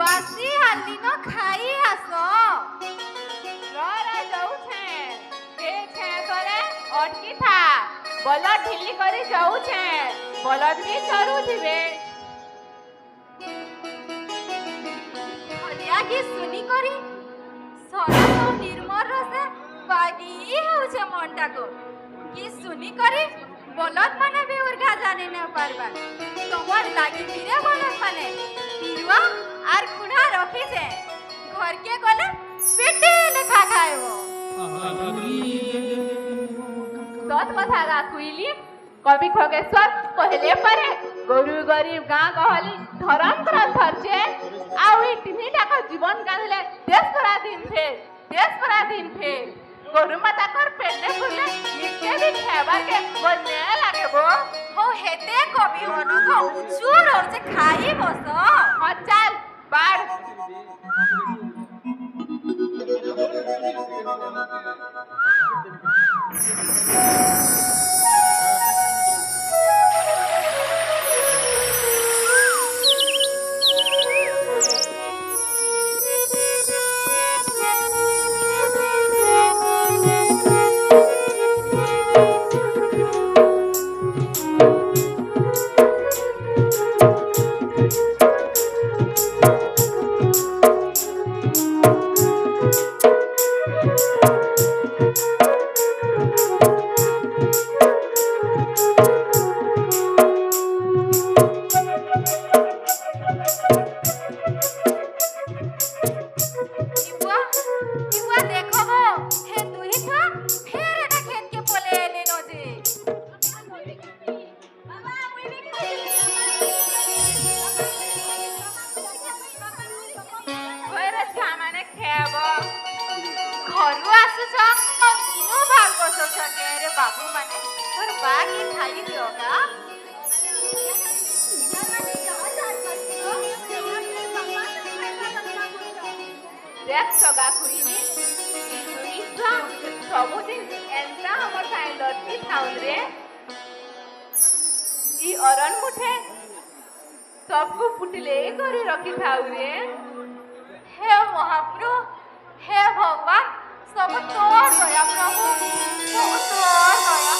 बासी हालिनो खाई आसो लरा जाऊ छे के छे तोरे अटकी था बलद ढिली करी जाऊ छे बलद भी चरू थिबे हलिया की सुनी करी सरस निर्मल रसे पागी हेउ छे मनटा को की सुनी करी बलद माने भी उर्गा जाने न पारबा तोमर लागी फिरे बलद माने पिरुआ आर कुना रखी छे घर के गले पेटे लेखा खाइबो दत कथा गा कुइली कवि खगेश्वर कहले परे गरु गरीब गां गहली धरम ग्रंथ छे आउ ई तिनिटा को जीवन काढले देश भरा दिन फेर गरु माता कर पेटे खुले निके भी खेबार के बने लागे बो हो हेते कवि होनो को उचूर और से खाई बस ह चल बार बाबू माने तोर बाकी खाली दियोगा देख सगा खुईनी सुनीता सबुदिन एंता हमर साई लड़की थाउन रे ई अरन मुठे सबको पुटले करी रखी थाउ रे हे महाप्रभु हे भगवान सब तोर दया प्रभु सब तोर दया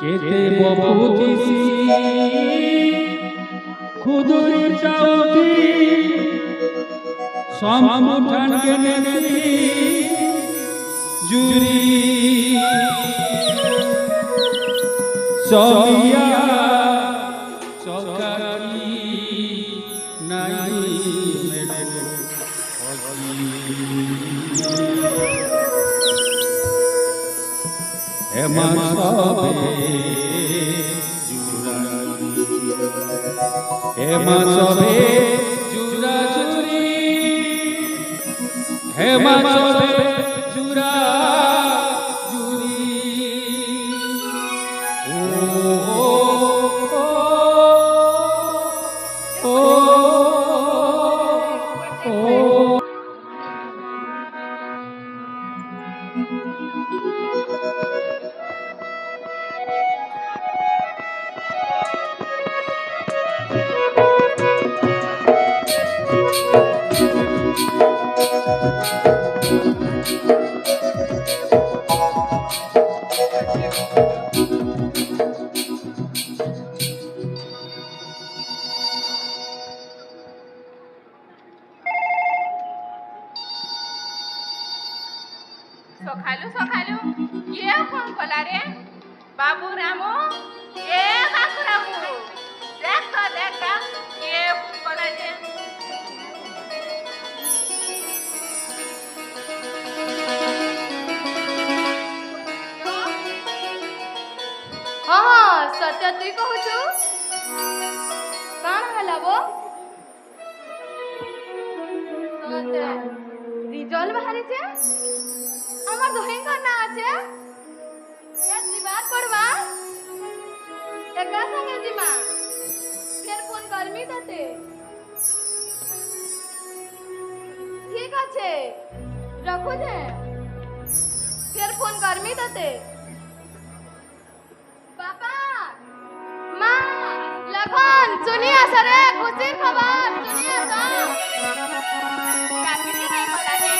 केते बपुतिसी खुदुरी चाउती सममुठन के नेसी जुरी सोया चौकारी नाई मेरे हेमा सबे हेमा सबे जुरा जुरी हेमा सबे जुरा जुरी ओ ओ ओ ସଖାଳୁ ସଖାଳୁ କିଏ ଫୋନ କଲା ରେ? ବାବୁ ରାମୁ, ଏ ବାବୁ ରାମୁ, ଦେଖ କିଏ ଫୋନ କଲା ଯେ? ହଁ ସତ୍ୟ ତୁଇ କହୁଛୁ କାଣ ହେଲା ବୋ? ରିଜଲ୍ଟ ବାହାରିছে আমার দহিঙ্কর না আছে এ দিবার পড়বা একা সঙ্গে জিমা ফের ফোন করবি তাতে ঠিক আছে রাখো যে ফের ফোন করবি তাতে বাবা মা লখন শুনি আসা রে খুশির খবর শুনি আসা ଚାକିରି ନାଇଁ କଲା ରେ?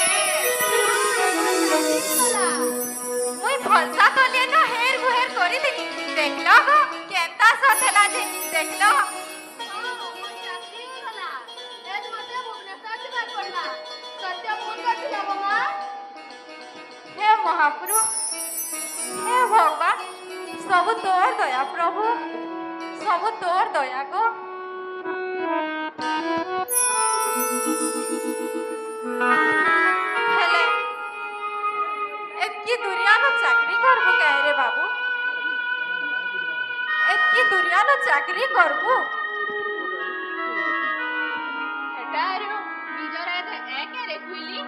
ମୁଇଁ ଭଲସା ତ ଲେନ ହେର ଗୁହେର କରିଥିଲି। ଦେଖିଲ ଗো କେନ୍ତା ସତେଲା ଯେ ଦେଖିଲ। हे महाप्रभु, हे भगवान, ସବୁ ତୋର ଦୟା ପ୍ରଭୁ, ସବୁ ତୋର ଦୟା ଗो। ହେଲେ ଏତ୍କି ଦୁରିଆନ ଚାକିରି କରବୁ କାଏ ରେ ବାବୁ? ଏତ୍କି ଦୁରିଆନ ଚାକିରି କରବୁ? ହେଟାରୁ ନିଜର ଏତେ ଏକେରେ କୁଇଲି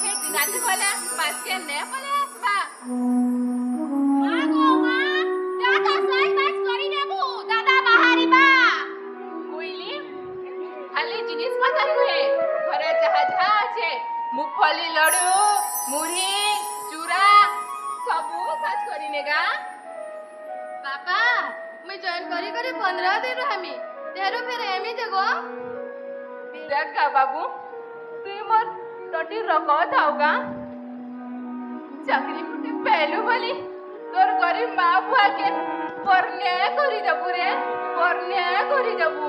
ହେ ଦିନାତି ବୋଲେ ପାସକେ ନେ ବୋଲେ আসবা। মা গো মা, দাদা সাই বাস করি নেবু, দাদা বাহারিবা। কুইলি খালি জিনিস পত্র নুহে, ঘরে যাহা যাহা আছে মুগফলি লড়ু, মুড়ি, চূড়া ସବୁ ସାଜ କରି ନେଗା। बाबा मैं जॉइन करी करी 15 दिन रहमी तेरो फिर एमी जगो देखा बाबू, তুই মোর টটি রকত আউগা চাকরি মুটে পেলু বলি তোর গরিব মা বুয়াকে পরনে করি দেবু রে, পরনে করি দেবু।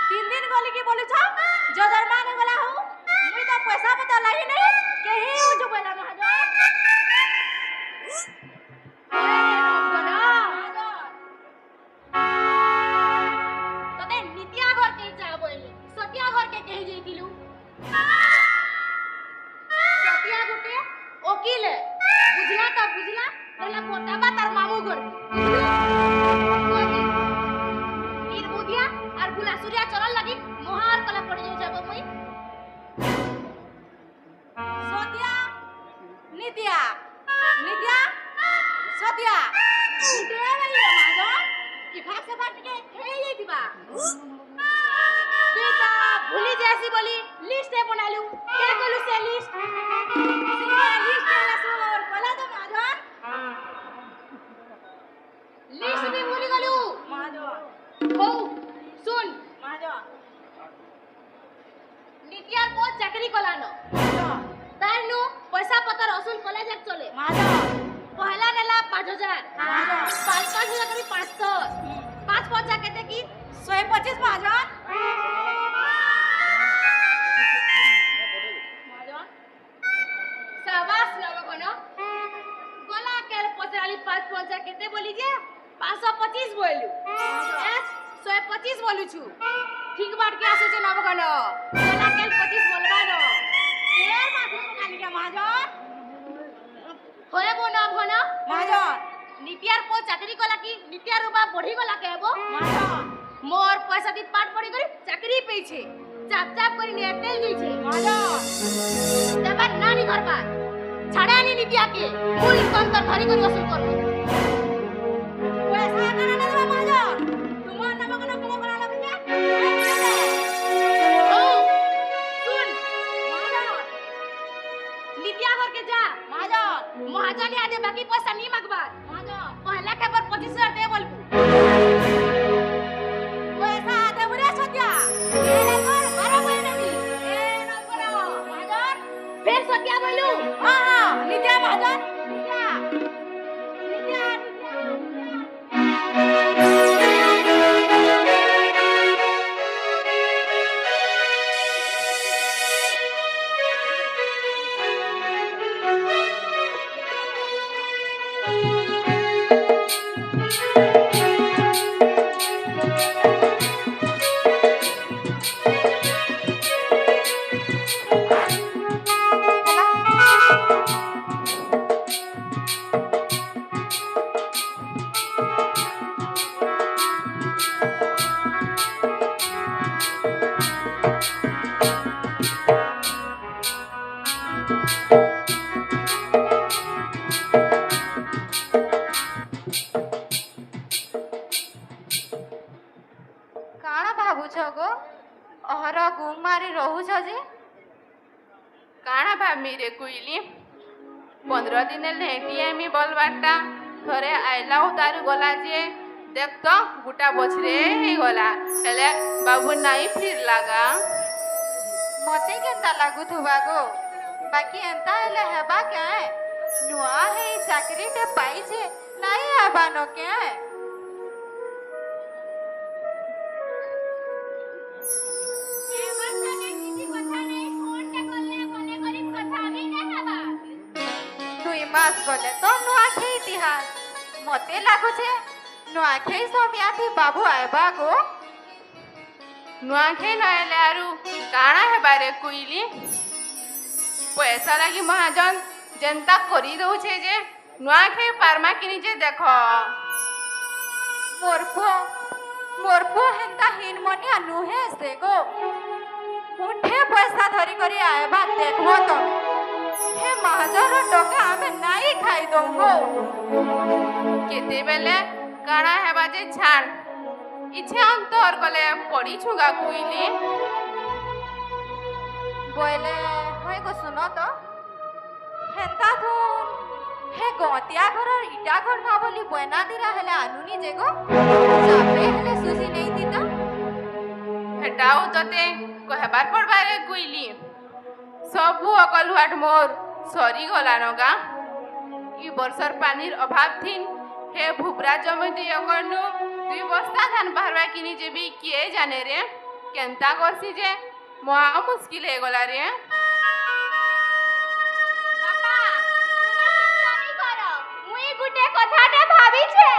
तीन दिन गली की बोलू छ जो दरमान गला हो मुई तो पैसा पता लागी नहीं केही उजु बोला महाजन तते नित्या घर के जा बोले सत्या घर के कहि जइतिलु सत्या गुटे वकील है बुझला तो बुझला पहले पोटाबा तार मामू घर निर्बुधिया और बुलासुरिया चलल लगी मोहार कला पड़ जाऊ जाबो मुई सत्या नित्या नित्या सत्या नित्या नहीं महाजन कि भाग से भाग के खेल दिबा बेटा भूली जैसी बोली लिस्ट बना लू क्या कलू से लिस्ट लिस्ट वाला सो और बोला तो महाजन लिस्ट भी भूली गलू महाजन हो सुन महाजन नित्या को चाकरी कलानो तारनु पैसा पतर असूल कॉलेज एक चले महाजन पहला नेला 5000 महाजन 5,000 करी 500 5 पहुंचा केते की 125 महाजन महाजन शाबाश नवगण गोला केल पचराली 5 पहुंचा केते बोली जे 525 बोलू 125 बोलू छु ठीक बात के आसु जे नवगण गोला केल 25 बोलबा न ए महाजन काली के महाजन होए बो नवगण महाजन नित्यार पो चाकरी कला की नित्यार बाप बढ़ी गला केबो महाजन मोर पैसा दी पाट पड़ी करी चाकरी पेछे चाप चाप करी नेतेल जइछे महाजन तबा नानी घर बा छाड़ानी नित्या के फुल कम तर धरी करी वसूल कर पैसा कना ना देबा महाजन तुम नबा कना कना कना लगे ओ सुन महाजन नित्या घर के जा महाजन महाजन आदे बाकी पैसा नहीं मांगबा महाजन पहला खबर 25,000 दे बोलबू पैसा आदे बुरा सत्या ए कर बारा बने नहीं ए न करो महाजन फिर सत्या बोलू हां हां नित्या महाजन नित्या नित्या काना भाबुछ गो अहर गुम मारी रहुछ जे काना भाबी रे कुइली 15 दिन लेटिए मी बोलबाटा थरे आइला उतारू गला जे देख तो गुटा बछरे हे गला हेले बाबू नाई फिर लागा मते केंता लागुथुबा गो बाकी एंता हेले हेबा के नुआ हे चाकरी ते पाइछे नाही आबा न के मास गले तो नुआखई तिहार मते लागुछे नुआखई समियाथी बाबू आइबा गो नुआखे नहेले आरु काना हेबारे कुइली पैसा लागी महाजन जनता करी दउछे जे नुआखे पारमा किनी जे देखो मोरपो हेंता हिनमनिया नुहे से गो मुठे पैसा धरी करी आइबा देखबो तो हे महाजन टका हमें नाई खाई दोंगो केते बेले काना हेबा जे छाड़ इच्छे अंतर गले पड़ी छुगा कुइली बोले होय गो सुनो तो हेंता थुन हे गोतिया घर इटा घर ना बोली बना दिरा हेले आनुनी जेगो चापे हेले सुसी नहीं दिता हेटाऊ तते कहबार पड़बारे कुइली सबु अकलुआट मोर सरी गला नगा इ वर्षर पानीर अभाव थिन हे भुबरा जमे दी अकनु 2 बस्ता धान बाहरवा किनी जेबी किए जाने रे କେନ୍ତା କରସି ଯେ ମହା ମୁସ୍କିଲ ହେଇଗଲା ରେ। ବାପା ତୁମେ ଚିନ୍ତା ନି କର, ମୁଇଁ ଗୁଟେ କଥାଟେ ଭାବିଛେ।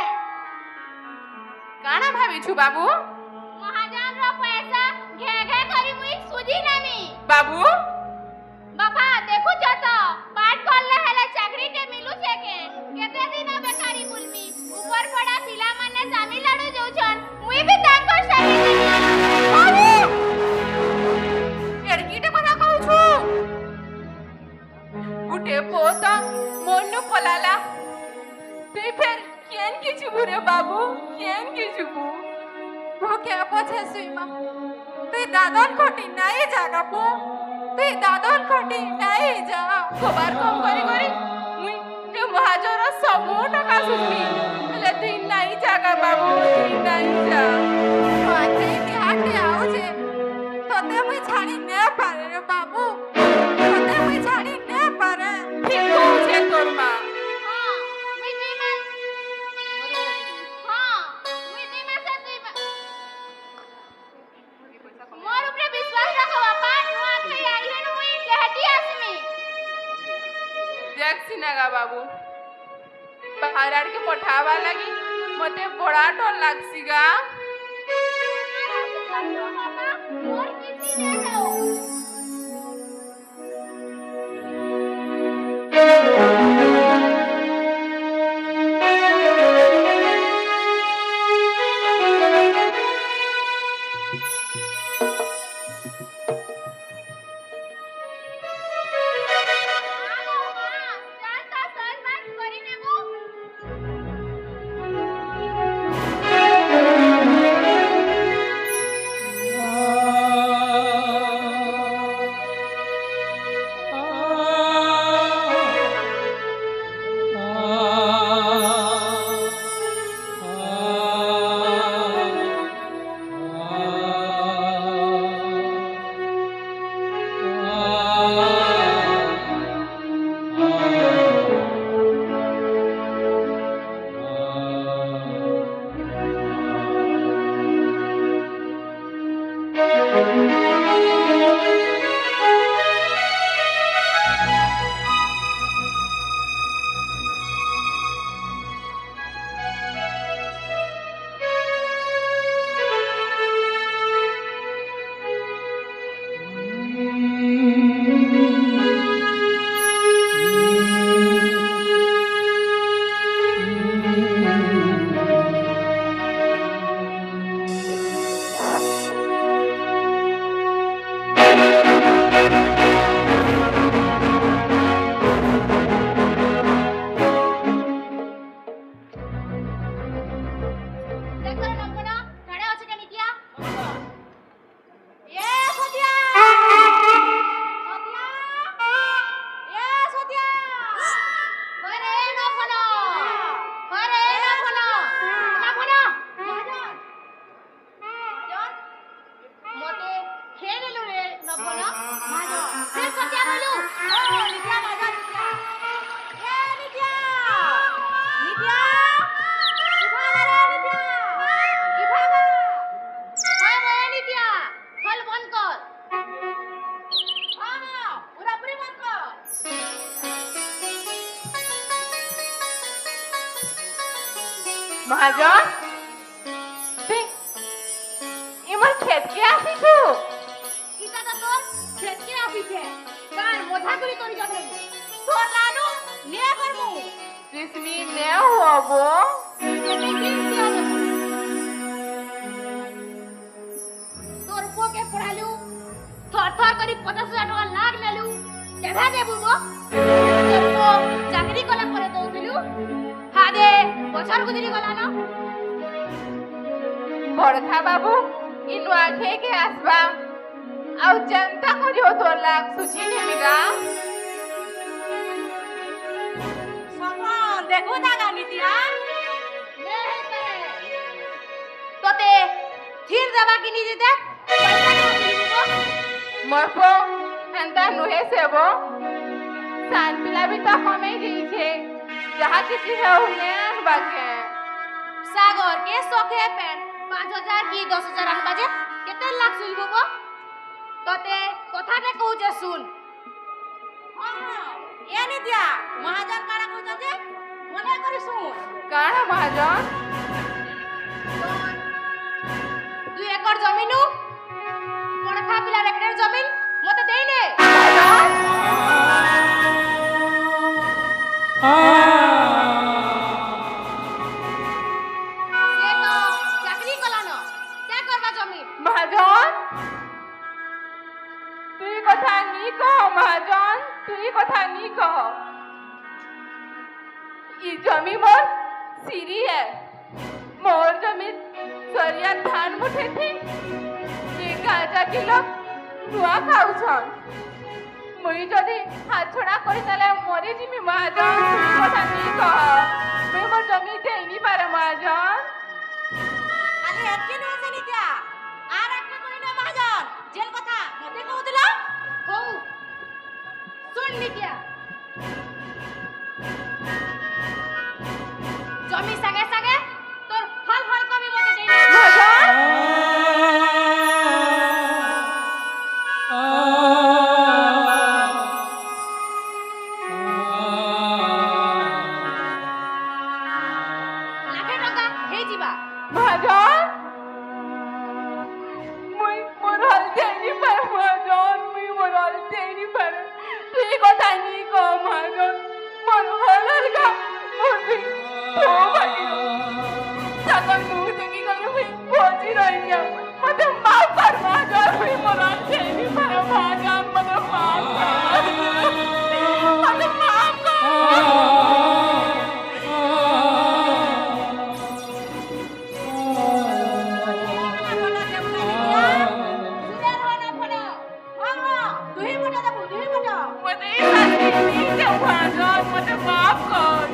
କାଣା ଭାବିଛୁ ବାବୁ? ମହାଜନର ପଇସା ଘେ ଘେ କରି ମୁଇଁ ସୁଝି ନେମି। ବାବୁ ବାପା ଦେଖୁଛ ତ ପାଠ ପଢଲେ ହେଲେ ଚାকরিଟେ ମିଲୁଛେ କେ? କେତେ ଦିନ ବେକାରୀ ବୁଲମି? ଉପର ପଡା ପିଲାମାନେ ତାମିଲନାଡୁ ଯାଉଛନ୍, ମୁଇଁ ବି ତାଙ୍କର ସାଙ୍ଗେ ଯିମି। ବାବୁ ଏଡକିଟେ କଥା କହୁଛୁ? ଗୁଟେ ପୁଅ ତ ମନୁ ପଲାଲା, তুই ফের কেন কি ଯିବୁ রে বাবু? কেন কি ଯିବୁ? ভোকে পছে সুইমা তুই দাদন খটি নাই জাগা পো, তুই দাদন খটি নাই যা। খবর কম করে করে মুই তে মহাজর ସବୁ টাকা সুঝমি, হেলে তুই নাই জাগা বাবু, তুই নাই যা। মাঝে হাতে আউছে তোতে মুই ছাড়ি নে পারে রে বাবু, তোতে মুই ছাড়ি নে পারে। ঠিক কହୁছে তোর মা। হ্যাঁ মুই দুই মাস, হ্যাঁ মুই দুই মাসে মোর উপরে বিশ্বাস রাখো বাপা, নুয়া খেই আইলেন মুই লেহাটি আসমি। দেখ সিনাগা বাবু, বাহার আড়কে পঠাবার লাগি মতে বড়া ডর লাগছি গা। মোর কিছু নেই হও। মহাজন তুই ইমর খেতকে আসিছু? ইটা তো তোর ছেটকে আসিছে, কার মজা করি করি যাবে তোর নানু নে করমু। জিসমি নে হবো কেতে কিনতে হবে তোর পোকে পড়ালু, থর থর করি 50,000 টাকা লাগ নেলু, কেভা দেবু গো? তোর পো চাকরি কলা পরে দৌড়িলু, হাদে বছর গুজরি গলা না। বড়খা বাবু ই নুয়া খেকে আসবা, ଆଉ ଯେନ୍ତା କରିବ ତୋର ଲାଗ ସୁଝି ନେମିଗା। দেখো দাদা নিতিয়া তোতে থির দেবা কি নিজে দেখ পয়সা না দিবো গো। মোর পো হেন্তা নুহে সেব সান পিলা ବି ତ କମେଇ ଦେଇଛେ, ଯାହା କିଛି ହେଉ ନେ ଆନବାକେ। সাগর কে শখে প্যান্ট 5,000 কি 10,000 আনবা যে কেতে লাখ শুইব গো তোতে কথাটা কହୁছে শুন এ নিদিয়া মহাজন কারা কହୁছে যে মনে করে শুন কাଣା মহাজন 2 একর জমিনু পড়খা পিলার একরের জমিন মতে দেই নে সে তো চাকরি কলানো কে করবা জমিন মহাজন তুই কথা নি কহ মহাজন তুই কথা নি কহ ই জমি মোর সিরি है मोर जमी सरिया धान मुठे थी ये गाजा किलो नुआ खाउछन मुई जदी हाथ छोड़ा करि तले मरे जिमी महाजन तुई कथा नी कह मुई मोर जमी देइनी पारे महाजन খালি এতকে নো জানি দিয়া আর একটা কই না মহাজন জেল কথা মতে কহুতলা হউ শুন নিদিয়া জমি সাগে সাগে তোর ফল ফল কমি মতে দেই না महाजन লাখে টাকা হে জিবা महाजन मुई मोर हल देइनी पारे महाजन मुई मोर हल देइनी पारे तुई कथा नी कह महाजन मोर हल हलका मोर भी तो बाकी सकल मुंह देखी गले मुई पहुंची रही गया मते माफ कर महाजन मुई मोर हल देइनी पारे महाजन मते माफ कर मते माफ कर मते शास्त्री नहीं दे महाजन मते माफ कर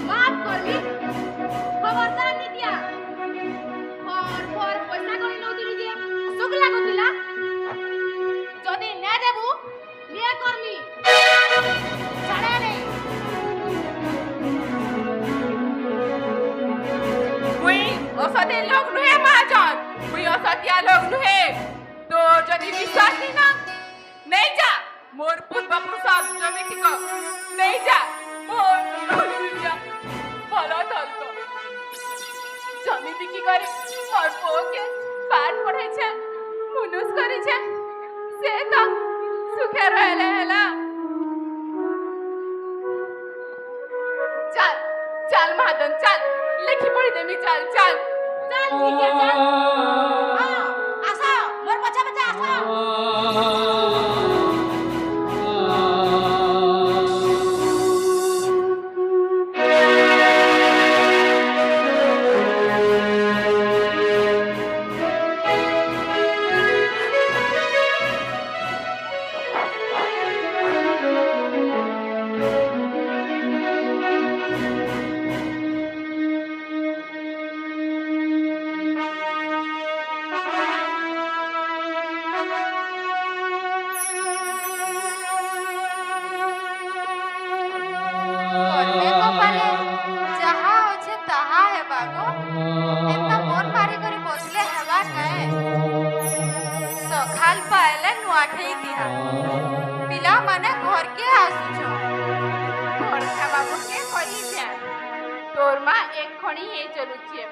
মাফ করবি খবরদার নিদিয়া ফর ফর পয়সা করে নউতিলি যে সুগলা গতিলা যদি না দেবু লিয়া করমি ছাড়া নেই मुई औसती लोग नुहे महाजन मुई औसतिया लोग नुहे तो जदि विश्वास नहीं ना नहीं जा मोर पूर्वपुरुष जमी ठीक नहीं जा मोर दुनिया भलो चलतो जमी बिकी करे मोर पोके पाठ पढ़े छे मुनुस करी छे से तो सुखे रहले हला चल चल महाजन चल लिखी पड़ी देमी चल चल চল নিদিয়া চল আসো মোর পছা পছা আসো করবে কপালে যাহা আছে তাহা হেবা গো এন্তা মন মারি করে বসলে হেবা নাই সকাল পাইলে নুয়াখাই দিহা পিলা মানে ঘরকে আসুছ ভরসা বাবু के कही छे तोर मां एक खणी हे चलु छे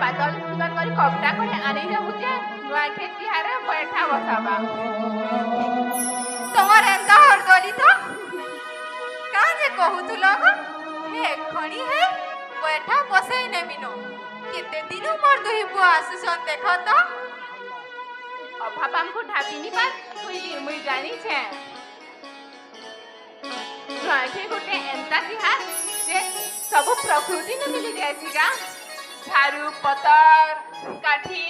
बादल सुगर करी कपड़ा करे आनी जाऊ छे नुआ खेती हारे बैठा बसाबा তোমার এন্তা হরদলি তো কাজে কহুতুল গো হে খনি হে বৈঠা বসাই নেমিনো কেতে দিন মোর দুহি বুয়া আসুছন দেখ তো अभाव हमको ढापिनी पर कोइली मुई जानी छे नुआखे गोटे एंता तिहार जे सब प्रकृति ने मिली जाय छिगा झारू पतर काठी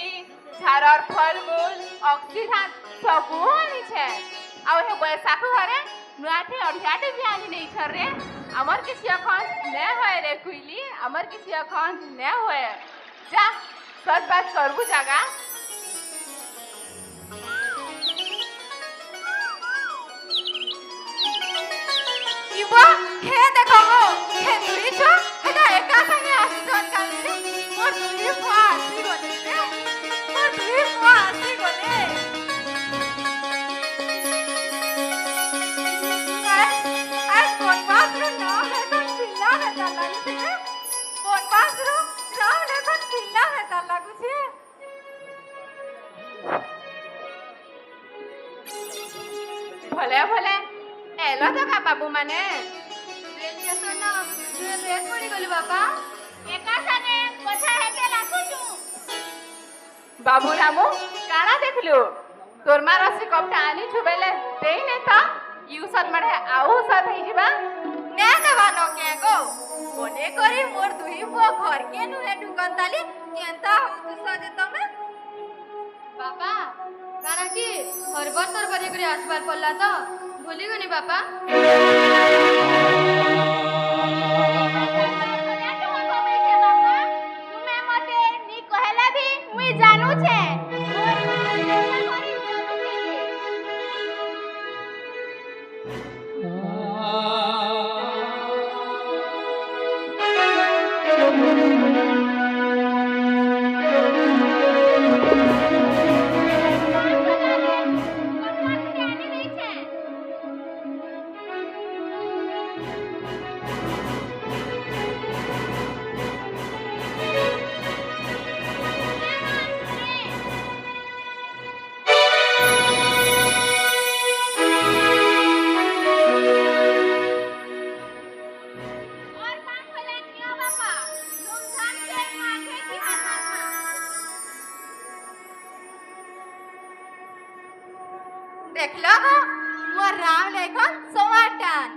झारर फलमूल ऑक्सीजन सब आनी छे आ हे बैसाख घरे नुआखे अढ़ियाटे भी आनी नहीं छर रे अमर किसी अखन ने होय रे कुइली अमर किसी अखन ने होय जा सच बात करबू जागा ইবা হে দেখো গো হে দুই ছ এটা একা সঙ্গে আসুছন কালকে ମାସରୁ ରାମ ଲେଖନ ପିଲା ହେତା ଲାଗୁଛି। ଭଲେ ଭଲେ ଏଲ ତ କା ବାବୁ ମାନେ ରେସ୍ ପଡ଼ିଗଲୁ ବାପା। ଏକା ସାଙ୍ଗେ କଥା ହେତେ ଲାଗୁଛୁ। ବାବୁ ରାମୁ କାଣା ଦେଖିଲୁ ତୋର ମା ରସି କପଟା ଆନିଛୁ ବେଲେ ଦେଇ ନେ ତ ୟୁସତ ମଢେ ଆଉ ସତ ହେଇଯିବା। ନେ ଦେବା କେ ଗো ମନେ କରି ମୋର ଦୁହି ପୁଅ ଘରକେ ନୁହେଁ ଢୁକନ୍ତାଲି କେନ୍ତା ହଉଛୁ ସଜେ ତମେ। ବାପା କାଣା କି ହରବର ତରବରି କରି ଆସିବାର ପଡିଲା ତ ଭୁଲିଗନି ବାପା। ତୁମେ ମତେ ନି କହିଲା ବି ମୁଇଁ ଜାନୁଛେ। देखलो गो मोर राम लेखन समाटान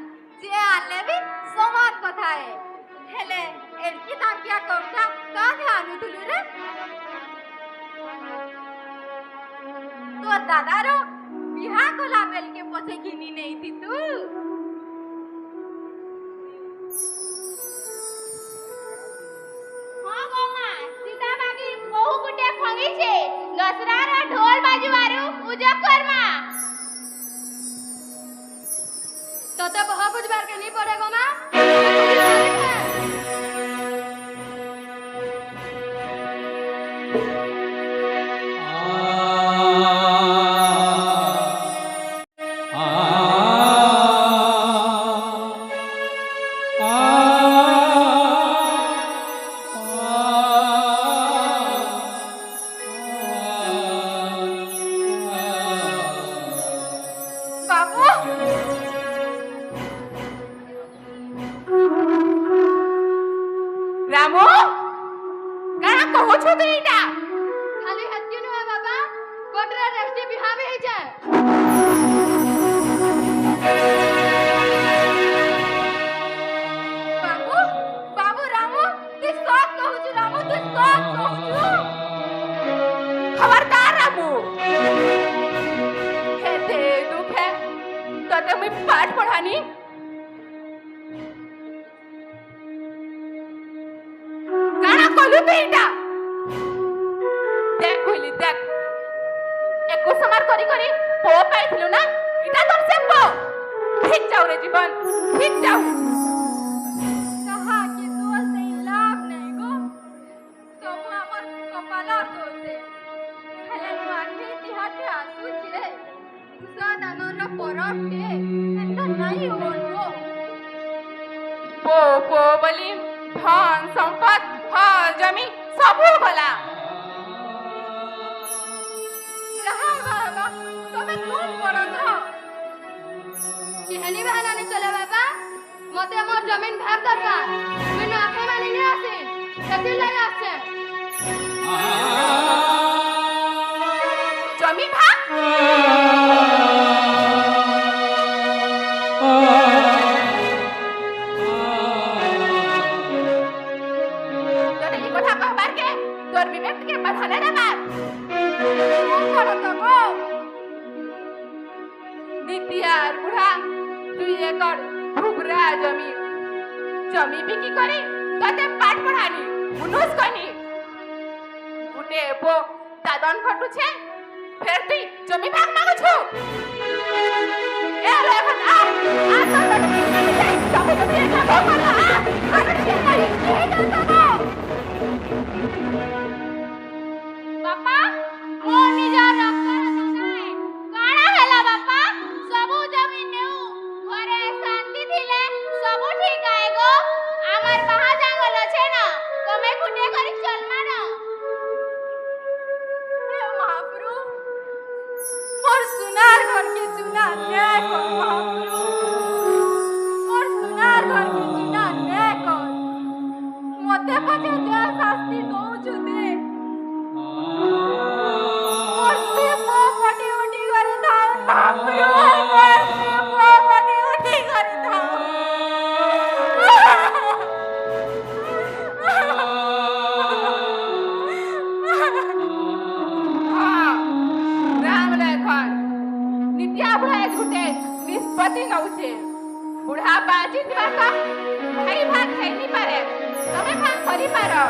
जे आले भी समान কথা है हेले एलकी ताकिया कौटा काहे आनुथुलु रे तो दादारो बिहा कोला बेल के पछे घिनी नहीं थी तू। हाँ गोमा सीता बागी बहु गुटे खंगी छे दसरारा ढोल बाजवारू पूजा करमा। तोते बहुत बुझबार के नहीं पड़ेगा माँ। बाबू रामू काना कहू छु तू इटा खाली हत्या न है बाबा कोटरा राष्ट्रीय बिहार में ही जाए। बाबू बाबू रामू तू सच कहू छु रामू तू सच कहू छु। खबरदार रामू हेते दुख है तते मैं पाठ पढ़ानी काना कहलु तू इटा देख कहली देख एको समार करी करी पो पाइथिलु ना इटा तोर से पो ठीक जाऊ रे जीवन ठीक जाऊ। कहा कि दोष नहीं लाभ नहीं गो सब हमर कपाला दोषे हेले माटी तिहाटे आसु छे उसा दानर परब के एता नहीं होनो पो पो बोली धन संपत हल जमी सबू गला। कहा बाबा तमे कौन करत हो केहनी बहाना नहीं चले बाबा मते मोर जमीन भाग दरकार बिना आखे मानी नहीं आसे खेती लगे आसे जमी भाग तोरे ई কথা कहबार के तोर विवेक के बधाने ना बात कौन करत गो दितियार बुढ़ा दुई एकड़ भुगरा जमी जमी बिकी करी तते पाठ पढ़ानी उनुस कनी गुटे पो दादन खटु छे फेर तुई जमी भाग मागु छु ए रे खन आ तो जमी एक भाग मारा आ के करी ए दादा बापा ओ निजा रखकर सनाए काଣା ହେଲା ବାପା ସବୁ ଜମି ନେଉ ଘରେ ଶାନ୍ତି ଥିଲେ ସବୁ ଠିକ ଆଏ ଗो ଆମର ବାହା ଜଙ୍ଗଲ ଅଛି ନା ତମେ ପଛେ ଯା ଶାସ୍ତି ଦଉଛୁ ଦେ ମୋର ସେ ପୁଅ ପଟି ଉଠି କରିଥାଉ ତାପରେ ମୋର ସେ ପୁଅ ପଟି ଉଠି କରିଥାଉ राम लेखन नित्या बुढ़ा झूठे निष्पत्ति नौचे बुढ़ा बाजी दिवाता भाई भाग खाई नहीं पारे तमे भाग करी पारो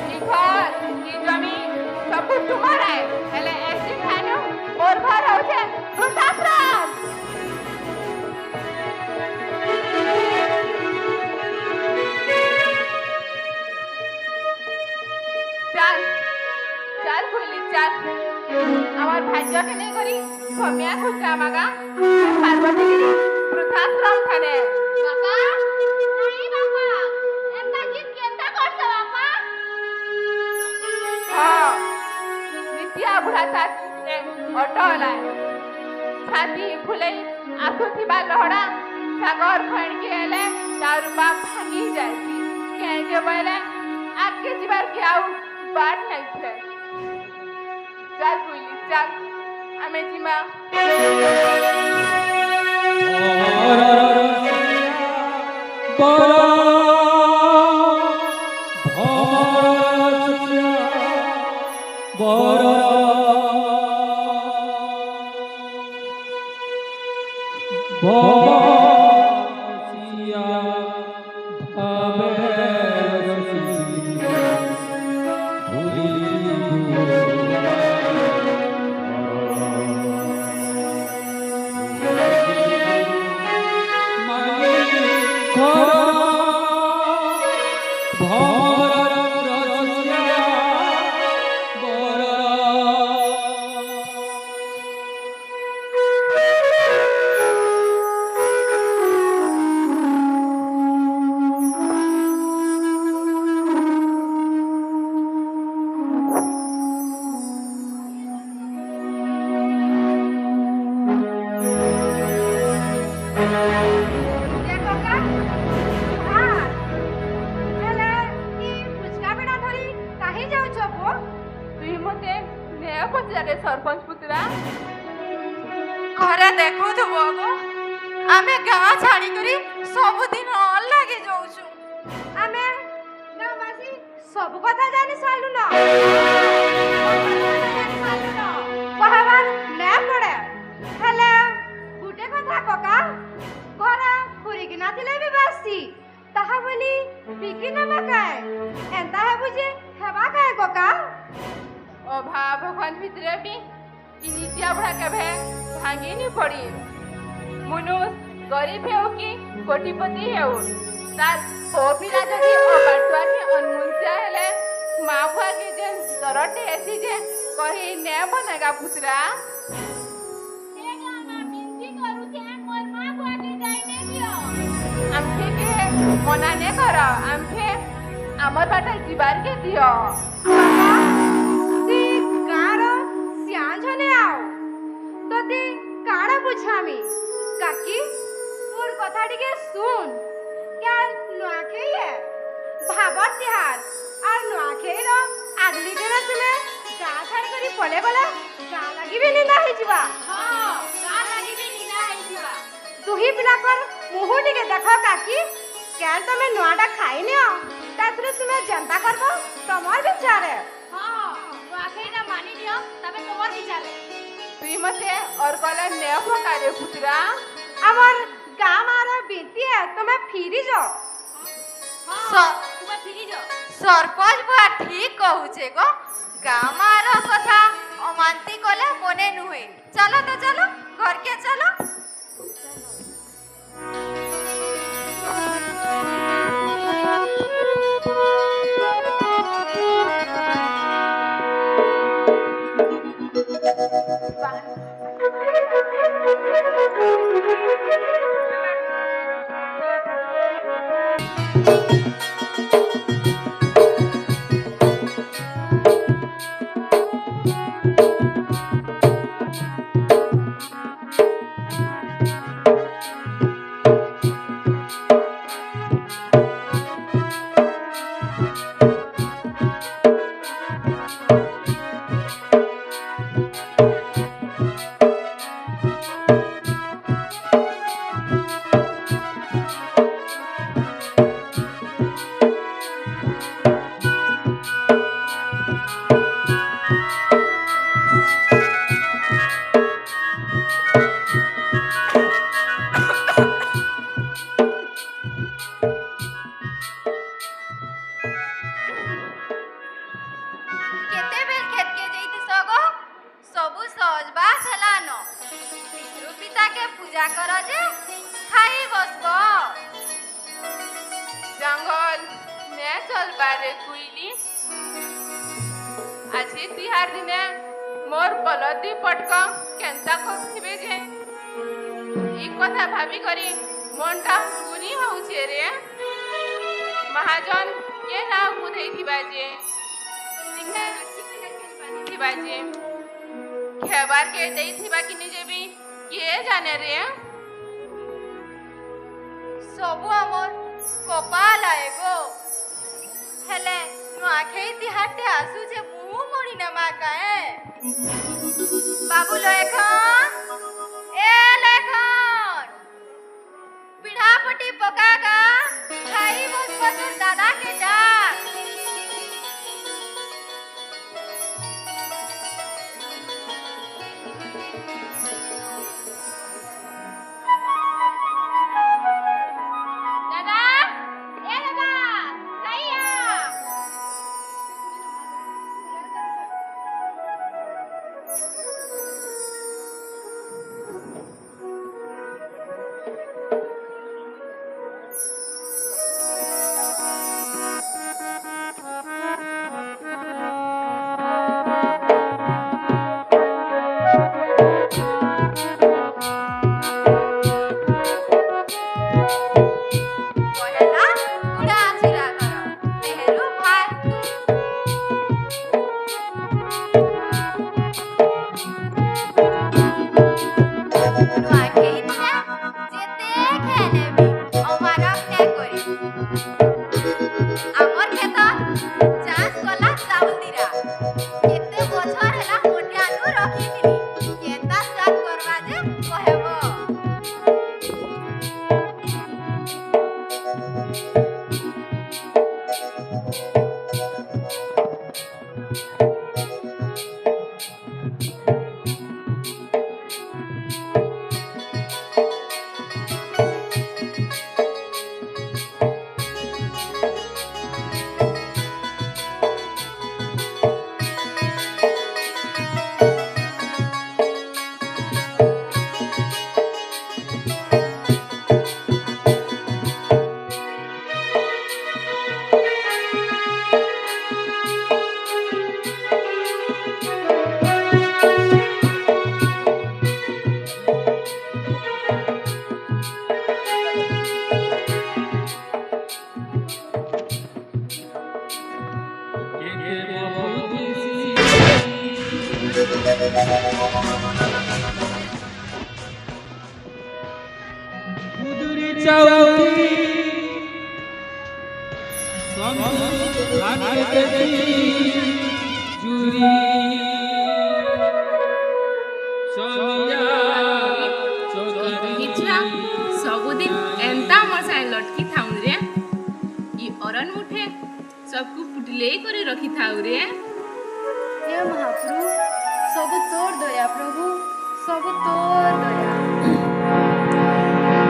ई घर ई जमीन सब कुछ तुम्हारा है हेले ऐसे खानो और घर होचे वृद्धाश्रम चल चल खुली चल আমার ভাইজাকে নেই করি ভমিয়া খুঁজা মাগা পার্বতী বৃদ্ধাশ্রম খানে বাপা নাই বাপা এন্তা জিত কেনতা করছ বাপা হ্যাঁ নিত্যা বুড়া তার অটো হলায় ছাতি ফুলেই আসুথিবা লহড়া সাগর খণকি হেলে তার বাপ ভাঙি যাইছি কে যে বলে আগে যাবার কি আউ বাট নাই ছে चल कोइली चल हमें जिमा सरपंच पुत्रा घरे देखु थुबो गो आमे गाँ छाड़ी करी सब दिन लागे जाउछु आमे गाँवासी सब कथा जानी सालु न कहबार ना पड़े हेले गुटे कथा कका घरा खुरी कि नाथिले भी बासी ताहा बोली बिकी न मकाए एंता है बुझे हेबा काए कका अभाव भगवान भितरे भी इनितिया बुढ़ा कभे भांगी नहीं पड़ी मनुष्य गरीब है कि कोटिपति है तार पिला जदि अबाटुआ के अनमुंसिया हेले माँ बुआ के जे दरटे ऐसी जे कही ने बनेगा पुत्रा आमके के मना ने करो आमके आमर बाटा जीवार के दियो তোতে কাড়া বুঝামি কাকি মোর কথা টিকে শুন কেন নোয়াখেইয়ে ভাবর তিহার আর নোয়াখেইর আগলি দিন তুমি গা ছাড়ি করি পলে গলে গা লাগিবি নিন্দা হইଯିবা হ্যাঁ গা লাগিবি নিন্দা হইଯିবা তুহি পিলাকর মুহ টিকে দেখ কাকি কেন তুমি নোয়াটা খাই নিও তাছরে তুমি জনতা করব তোমার বিচারে হ্যাঁ নোয়াখেইরা মানি নিও তবে তোমার বিচারে তুই মতে और कलर नया प्रकार है पुत्रा আমার গাঁ মারা বিটিয়ে তুমি ফিরি যাও তুমি ফিরি যাও सरपंच बुआ ठीक कहूचे गो गाँ मार कथा अमानती कले मने नुहे चलो तो चलो घर के चलो उपास हेलानो पितृ पिता के पूजा कर जे खाई बसबो जंगल ने चल बारे कुइली আজি तिहार दिने मोर बलदी पटक केंता करथिबे जे ई कथा भाबी करी मनटा गुनी होउछे रे महाजन ये ना बुधई थिबा जे थिबा जे खेबार के देई थिबा किने जेबी के जाने रे सबु हमर कपाल आएगो हेले नुआखेई तिहारटे आसु जे मु मरी न मा काए बाबू लेखन ए लेखन पिढ़ापटी पकागा खाई बस बजर दादा के डाक दादा ए दादा खाइया पहला उड़ा छिरा कर नेहरू भाई नुआखेई दिना जेते खेलेबी अमारा के करी আমার খেত চাষ কলা চাউল দিরা কেতে বছর হেলা মোটে আলু রখিতিনি কেতা চাষ করবা যে কহেব কুদুরি চাউরি সঙ্গ হাতে জুরি সমিয়া इच्छा सबुदिन एंता मोर साई लटकी थाउ रे ई अरन मुठे सबको फुटले करे रखी थाउ रे हे महाप्रभु सब तोर दया प्रभु सब तोर दया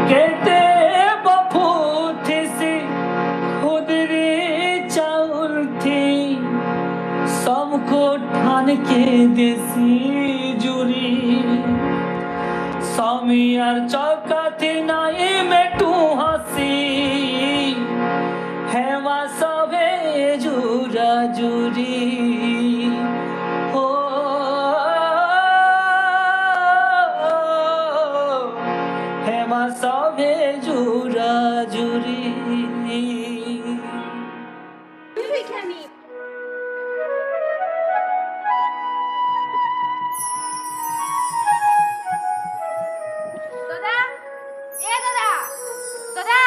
कहते बफूत से खुद रे चाउर थी सबको ठान के देसी जुरी समियार चौका थी नाई में तू हंसी हेवा सबे जुरा जुरी हो हेमा सबे जुरा जुरी दादा ए दादा दादा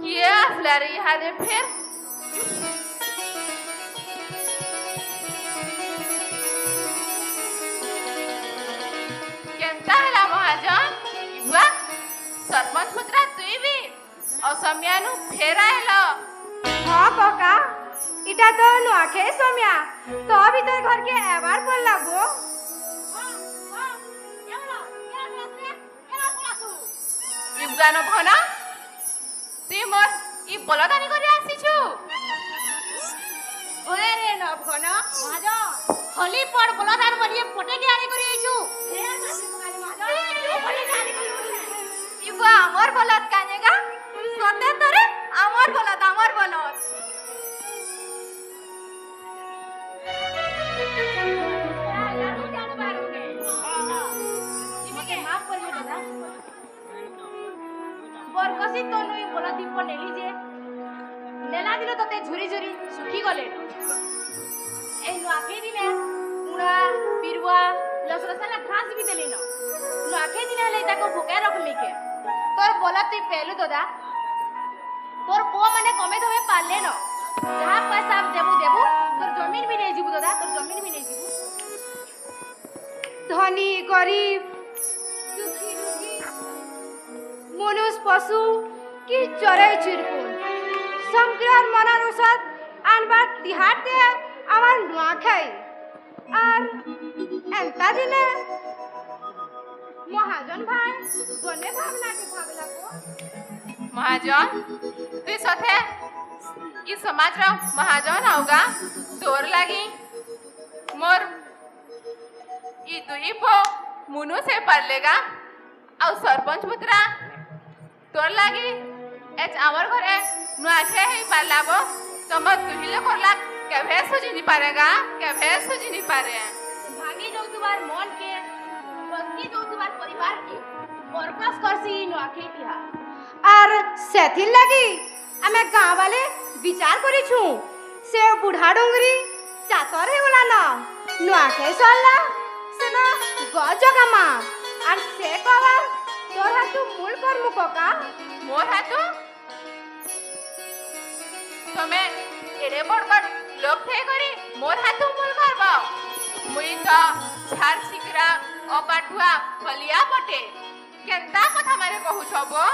किए असला रे हादे फिर केंता हला महाजन इबुआ सरपंच पुत्रा तुई भी असमियानु फेराइल हाँ कका इटा तो नुआखे सोम्या तो अभी तो घर के एबार बोल लागो इबुगानो भना তুই মোর ই বলদানি করে আসিছু ওরে রে নভন মহাজন हली पर बोलादार मरिए पटे के आने करी आइछु हे आसी पकाली महाजन ओ पटे के आने करी इबा আমার বলত কানেগা সতে তরে আমার বলত बरकसी तो नुई बोला दीप नेली जे नेला दिलो तते झुरी झुरी सुखी गले ए नुआखे दिने मुड़ा पिरवा लसरसाला घास भी देली न नुआखे दिने ले ताको भुके रखली के तोर बोला तू पेलु दोदा तोर पो माने कमे धमे पाले न जहा पैसा देबु देबु तोर जमीन भी नहीं जीबु दोदा तोर जमीन भी नहीं जीबु धनी गरीब दुखी दुखी मनुष्य पशु की चराई चिरकुन संक्रार मनानुसार आनबार तिहारते আমার নোয়াখাই আর এন্তা দিনে মহাজন ভাই গনে ভাবনাকে ভাবলাকো महाजन तुई सथे ई समाज रो महाजन होगा तोर लागी मोर ई दुई पो मुनु से परलेगा और सरपंच पुत्रा तोर लागी एच आवर घरे नुआखे ही पालाबो तमर तुहिले करला केभे सुझी नहीं पारेगा केभे सुझी नहीं पारे भागी जाऊ तुम्हार मन के बस्ती जाऊ तुम्हार परिवार के बरकस करसी नुआखे तिहार আর সেথির লাগি আমি গাঁ বালে বিচার করিছু সে বুঢ়া ডুঙ্গরি চাতর হেগলা না নোয়াখাই সরলা সে না গজগামা আর সে কবার তোর হাতু মূল কর্ম ককা मोर हाथू तमे एडे बड़बड़ लोग थे करी मोर हाथू मूल करबो मुई तो झार छिकरा अपाठुआ फलिया पटे केनता কথা मारे कहू छबो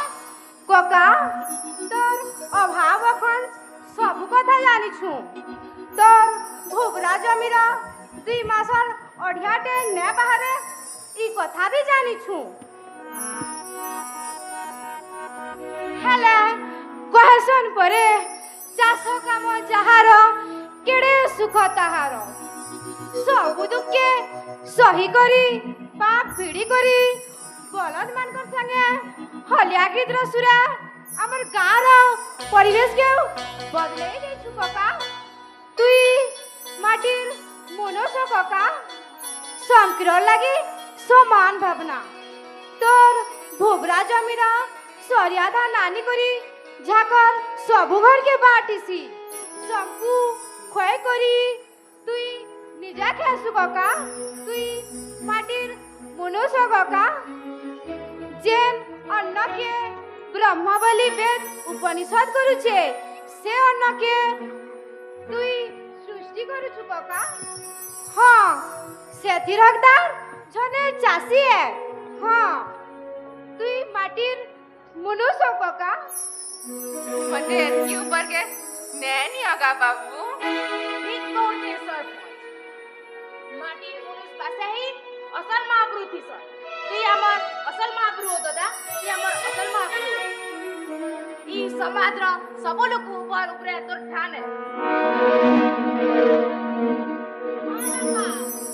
ককা তোর অভাব এখন সব কথা জানিছু তোর ভোগরা জমির 2 মাসর অঢিয়াটে নে বাহারে ই কথা भी জানিছু হেলে কহেছন পরে চাষ কাম যাহার কেড়ে সুখ তাহার সবু দুঃখে সহি করি পাপ পিড়ি করি বলদ মানকর সঙ্গে হলিয়া গীতর সুরা আমার গাঁর পরিবেশ কেউ বদলাই দিয়েছু ককা তুই মাটির মনস ককা শঙ্কর লাগি সমান ভাবনা তোর ভোগরা জমির সরিয়াধা নানি করি ঝাকর সবু ঘরকে বাটিছি সবু ক্ষয় করি তুই নিজা খেয়েছু ককা তুই মাটির মনস ককা যেন অন্নকে ব্রহ্ম বলি বেদ উপনিষদ করুছে সে অন্নকে তুই সৃষ্টি করুছু ককা হ্যাঁ সেথির হকদার জনে চাষী হ্যাঁ তুই মাটির মনুষ্য ককা मते की ऊपर के नैनी होगा बाबू ठीक कहते सरपंच माटी मनुष्य पासे ही असल महाप्रभु थी सर तुई हमर असल महाप्रभु हो दादा तुई हमर असल महाप्रभु ई समाज रो सब लोग ऊपर ऊपर तोर ठान है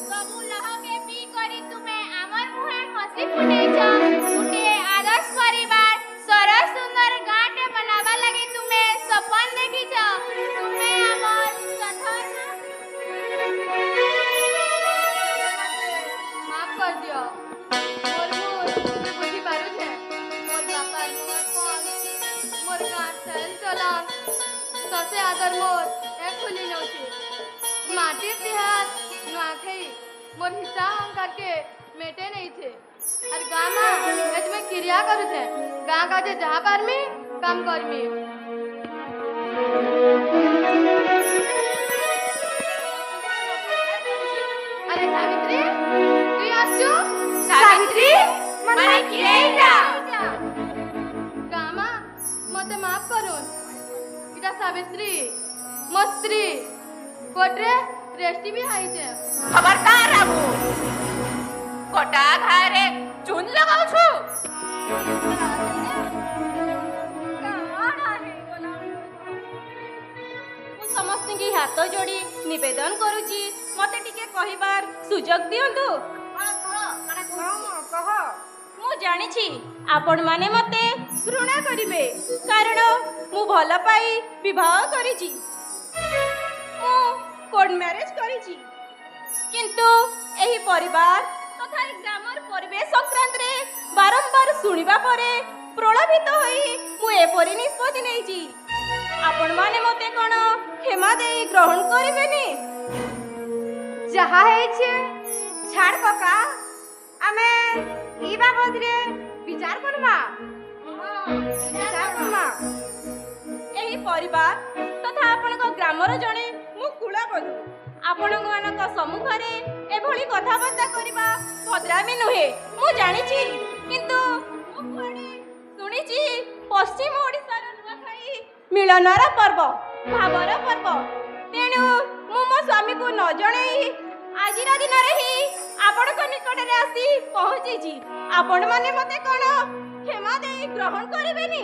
सबु लह के पी करी तुमे हमर मुहे हंसी फुटे जा फुटे आदर्श परिवार सरस सुंदर गांटे बनावा लगी तुमे सपन देखी जा तुमे हमर सथर माफ कर दियो मोर भूल तुझे बुद्धि पारू छे मोर बापा मोर कोन मोर गांठ चल चलन ससे आदर मोर एक खुली नौची माटी तिहार नुआखाई मोर हिस्सा हम करके मेटे नहीं थे और गाँ में एज में क्रिया करू छे गाँ का जे जहाँ पारमी काम करमी अरे सावित्री তুই আসছো सावित्री माने की एटा গামা মতে মাফ করুন এটা সাবিত্রী ମୋ ସ୍ତ୍ରୀ କୋର୍ଟରେ ରେଷ୍ଟି ବି ହେଇଛେ खबरदार राबू कोटा घारे चून लगाऊ छु ମୁଁ ସମସ୍ତଙ୍କୁ ହାତ ଯୋଡ଼ି ନିବେଦନ କରୁଛି মতে টিকে কহিবার সুযোগ দিয়ন্তু। কহ ମୁଁ ଜାଣିଛି ଆପଣମାନେ ମୋତେ ଘୃଣା କରିବେ, କାରଣ ମୁଁ ଭଲ ପାଇ ବିବାହ କରିଛି, ମୁଁ କୋର୍ଟ ମ୍ୟାରେଜ କରିଛି। କିନ୍ତୁ ଏହି ପରିବାର ତଥା ଏହି ଗ୍ରାମର ପରିବେଶ ସଂକ୍ରାନ୍ତରେ ବାରମ୍ବାର ଶୁଣିବା ପରେ ପ୍ରଲୋଭିତ ହୋଇ ମୁଁ ଏପରି ନିଷ୍ପତ୍ତି ନେଇଛି। ଆପଣମାନେ ମୋତେ କ'ଣ କ୍ଷମା ଦେଇ ଗ୍ରହଣ କରିବେନି? ଯାହା ହେଇଛି ଛାଡ଼ କକା, ଆମେ ଇ ବାବଦରେ ବିଚାର କରମା। ଏହି ପରିବାର ତଥା ଆପଣଙ୍କ ଗ୍ରାମର ଜଣେ ମୁଁ କୁଳବଧୂ, ଆପଣମାନଙ୍କ ସମ୍ମୁଖରେ ଏଭଳି କଥାବାର୍ତ୍ତା କରିବା ଭଦ୍ରାମୀ ନୁହେଁ ମୁଁ ଜାଣିଛି। କିନ୍ତୁ ମୁଁ କୁଆଡ଼େ ଶୁଣିଛି ପଶ୍ଚିମ ଓଡ଼ିଶାର ନୂଆଖାଇ ମିଳନର ପର୍ବ, ଭାବର ପର୍ବ। ତେଣୁ ମୁଁ ମୋ ସ୍ୱାମୀକୁ ନ ଜଣେଇ ଆଜିର ଦିନରେ ହିଁ ଆପଣଙ୍କ ନିକଟରେ ଆସି ପହଞ୍ଚିଛି। ଆପଣମାନେ ମୋତେ କ'ଣ କ୍ଷମା ଦେଇ ଗ୍ରହଣ କରିବେନି?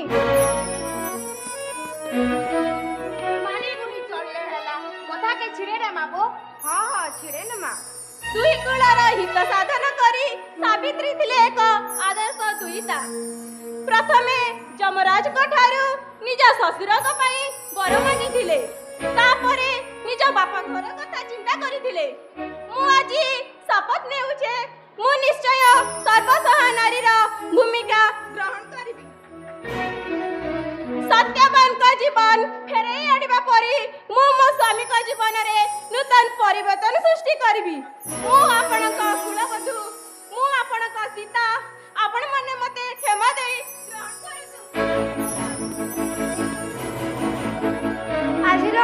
କଥାକେ ଛିଡ଼େ ରେ ମାବୋ। ହଁ ହଁ ଛିଡ଼େ ନେମା। ଦୁଇ କୁଳର ହିତ ସାଧନ କରି ସାବିତ୍ରୀ ଥିଲେ ଏକ ଆଦର୍ଶ ଦୁହିତା। ପ୍ରଥମେ ଯମରାଜଙ୍କ ଠାରୁ ନିଜ ଶ୍ୱଶୁରଙ୍କ ପାଇଁ ବର ମାଗିଥିଲେ, ତାପରେ ନିଜ ବାପା ଘର କଥା ଚିନ୍ତା କରିଥିଲେ। ମୁଁ ଆଜି ଶପଥ ନେଉଛେ ମୁଁ ନିଶ୍ଚୟ ସର୍ବସହା ନାରୀର ଭୂମିକା ଗ୍ରହଣ କରିବି। ସତ୍ୟବାନଙ୍କ ଜୀବନ ଫେରାଇ ଆଣିବା ପରି ମୁଁ ମୋ ସ୍ୱାମୀଙ୍କ ଜୀବନରେ ନୂତନ ପରିବର୍ତ୍ତନ ସୃଷ୍ଟି କରିବି। ମୁଁ ଆପଣଙ୍କ କୁଳବଧୂ, ମୁଁ ଆପଣଙ୍କ ସୀତା। ଆପଣମାନେ ମୋତେ କ୍ଷମା ଦେଇ ଗ୍ରହଣ କରନ୍ତୁ। ଆଜିର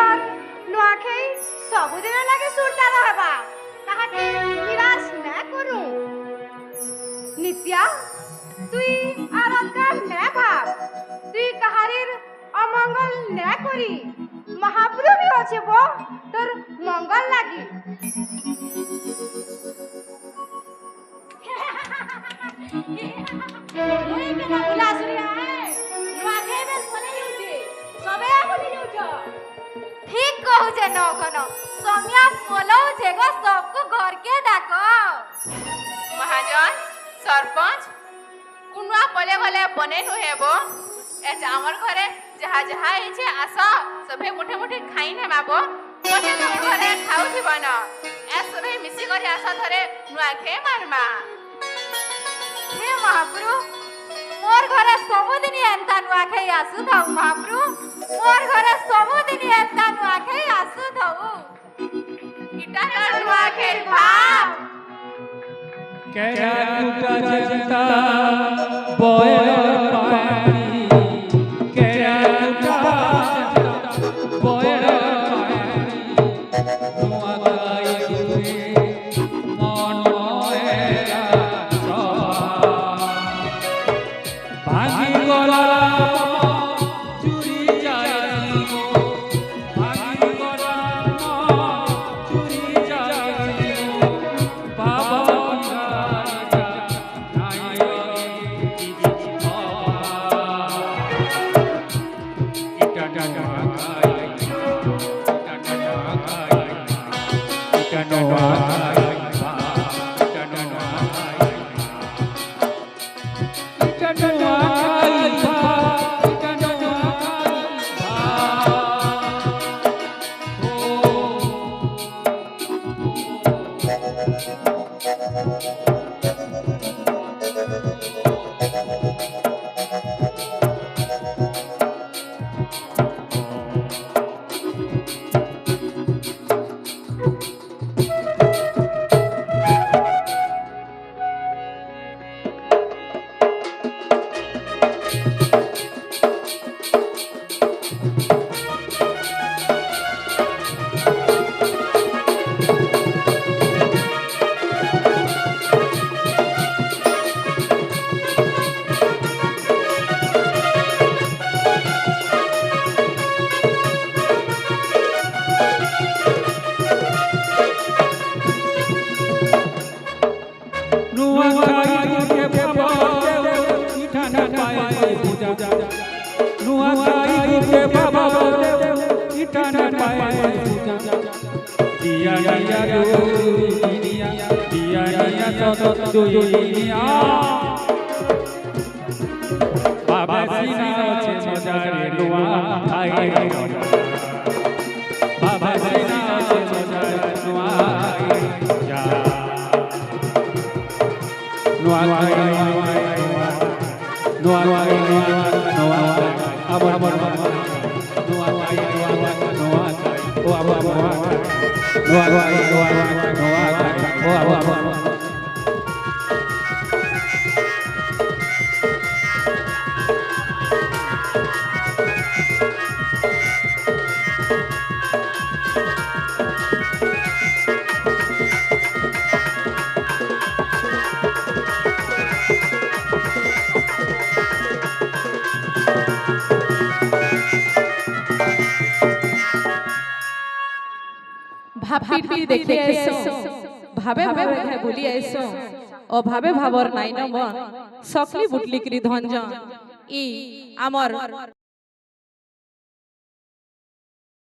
ନୂଆଖାଇ ସବୁଦିନ ଲାଗି ସୁରଦାର ହେବା, ତାହାକେ ନିରାଶ ନା କରୁ। ନିତ୍ୟା তুই আর অজ্ঞান না ভাব, তুই কাহারির অমঙ্গল না করি মহাপ্রভু আছে বো তোর মঙ্গল লাগি। ঠিক কহুছে নগন সমিয়া বলছে গো সবকু ঘরকে ডাক। महाजन सरपंच कुनुआ पले गले बने नुहेबो ए हमर घरे जहा जहा इछे आस सभे मुठे मुठे खाई ने माबो मोटे हमर घरे खाउ थी बन ए सभे मिसी करी आस धरे नुआ खे मारमा। हे महाप्रभु मोर घरे सबुदिन एंता नुआ खाई आसु थाउ। महाप्रभु मोर घरे सबुदिन एंता नुआ खाई आसु थाउ। इटा नुआ खे भाव क्या टूटा जनता बोयर पानी क्या टूटा जनता बोयर पानी नुआ गाई गुरे मन मोएरा सवा भागी गला चुरी जाई गो भागी गला चुरी जाई गो बाबा দিয়া দিয়া দুনিয়া দিয়া দিয়া সত দুনিয়া বাবা সিনা আছে মজারে নোয়া খাই বাবা সিনা আছে মজারে নোয়া যা নোয়া খাই নোয়া খাই নোয়া আবার আবার নোয়া খাই নোয়া খাই ও আবার নোয়া খাই নোয়া খাই ও আবার ভাবি দেখে আইছো ভাবে ভাবে হে বলি আইছো অভাবে ভাবর নাই ন মন সকলি বুটলি করি ধঞ্জ ই আমার